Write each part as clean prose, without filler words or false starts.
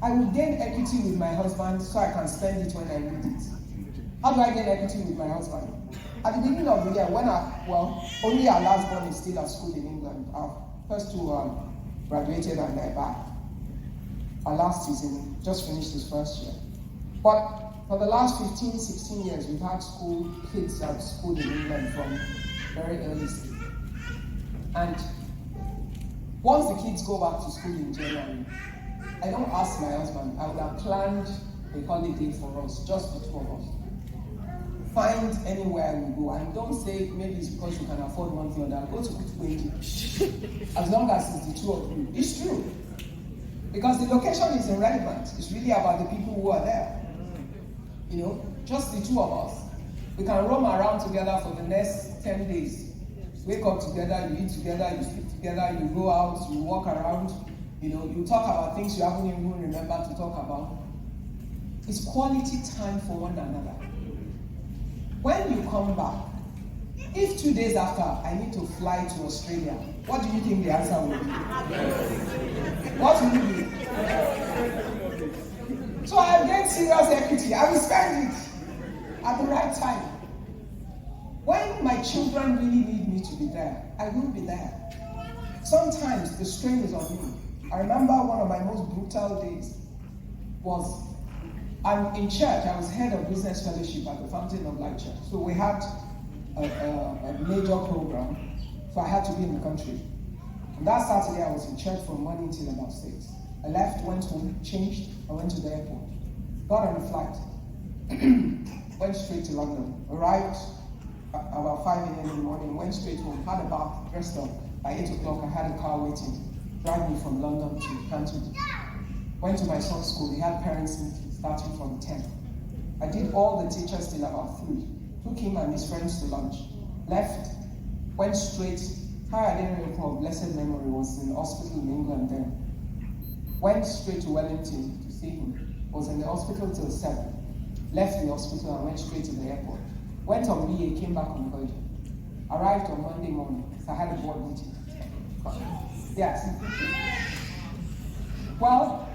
I will gain equity with my husband so I can spend it when I need it. How do I gain equity with my husband? At the beginning of the year, only our last born is still at school in England. Our first two graduated and they're back. Our last season just finished his first year. But for the last 15, 16 years, we've had kids at school in England from very early stage. And once the kids go back to school in January, I don't ask my husband. I would have planned a holiday for us, just the two of us. Find anywhere we go, and don't say maybe it's because you can afford one thing or that. Go to Kutuweji. As long as it's the two of you. It's true. Because the location is irrelevant. It's really about the people who are there. You know, just the two of us. We can roam around together for the next 10 days. Wake up together, you eat together, you sleep together, you go out, you walk around, you know, you talk about things you haven't even remembered to talk about. It's quality time for one another. When you come back, if 2 days after I need to fly to Australia, what do you think the answer will be? What will you do? So I get serious equity. I will spend it at the right time. When my children really need me to be there, I will be there. Sometimes the strain is on me. I remember one of my most brutal days was I'm in church. I was head of business fellowship at the Fountain of Light Church. So we had a major program, so I had to be in the country. And that Saturday, I was in church from morning till about 6. I left, went home, changed, and went to the airport. Got on a flight, went straight to London. Arrived about 5 a.m. in the morning, went straight home, had a bath, dressed up. By 8 o'clock, I had a car waiting, drive me from London to Canton. Went to my son's school. He had parents meeting starting from 10. I did all the teachers till about 3. Took him and his friends to lunch. Left, went straight. How I didn't recall, blessed memory, was in the hospital in England then. Went straight to Wellington to see him. Was in the hospital till 7. Left the hospital and went straight to the airport. Went on BA, came back on Virgin. Arrived on Monday morning, so I had a board meeting. Yes. Well,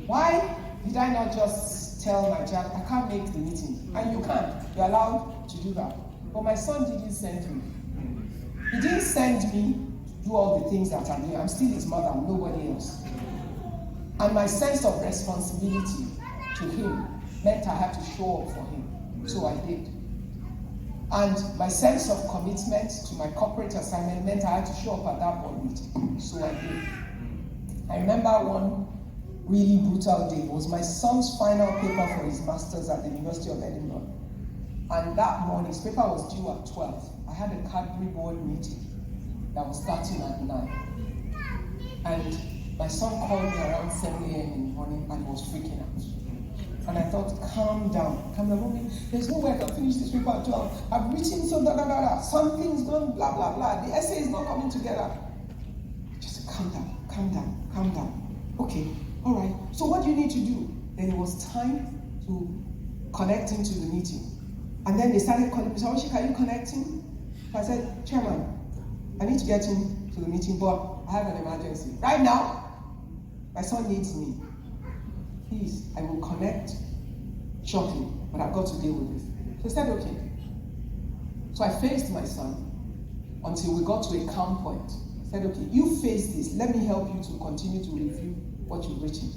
why did I not just tell my child, I can't make the meeting? And you can't. You're allowed to do that. But my son didn't send me. He didn't send me to do all the things that I'm doing. I'm still his mother, nobody else. And my sense of responsibility to him meant I had to show up for him. So I did. And my sense of commitment to my corporate assignment meant I had to show up at that board meeting. So I did. I remember one really brutal day. It was my son's final paper for his master's at the University of Edinburgh. And that morning, his paper was due at 12. I had a Cadbury board meeting that was starting at 9. And my son called me around 7 a.m. in the morning and was freaking out. And I thought, calm down, mommy. There's no way I can finish this paper at 12. I've written so something's gone blah, blah, blah. The essay is not coming together. Just calm down. Okay, all right. So what do you need to do? Then it was time to connect into the meeting. And then they started calling me, Awosika, are you connecting? So I said, Chairman, I need to get into the meeting, but I have an emergency. Right now, my son needs me. Please, I will connect shortly, but I've got to deal with this. So I said, okay. So I faced my son until we got to a calm point. I said, okay, you face this. Let me help you to continue to review what you've written.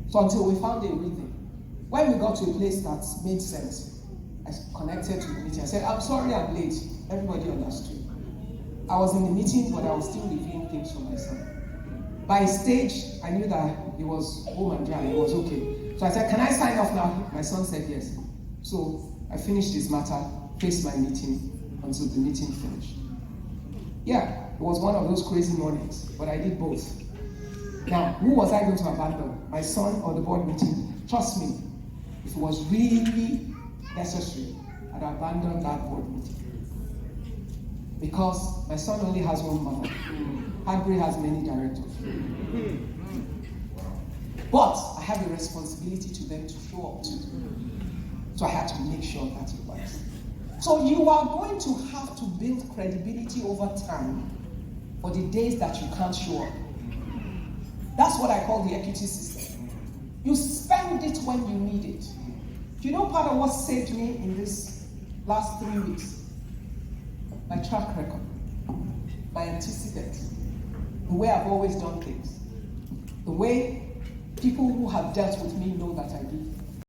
So until we found a rhythm. When we got to a place that made sense, I connected to the meeting. I said, I'm sorry I'm late. Everybody understood. I was in the meeting, but I was still reviewing things for my son. By stage, I knew that it was home and dry, it was okay. So I said, can I sign off now? My son said yes. So I finished this matter, faced my meeting until the meeting finished. Yeah, it was one of those crazy mornings, but I did both. Now, who was I going to abandon? My son or the board meeting? Trust me, if it was really necessary, I'd abandon that board meeting. Because my son only has one mother. Cadbury has many directors. But I have a responsibility to them to show up to. So I had to make sure that it works. So you are going to have to build credibility over time for the days that you can't show up. That's what I call the equity system. You spend it when you need it. Do you know part of what saved me in this last 3 weeks? My track record, my antecedents, the way I've always done things, the way people who have dealt with me know that I do.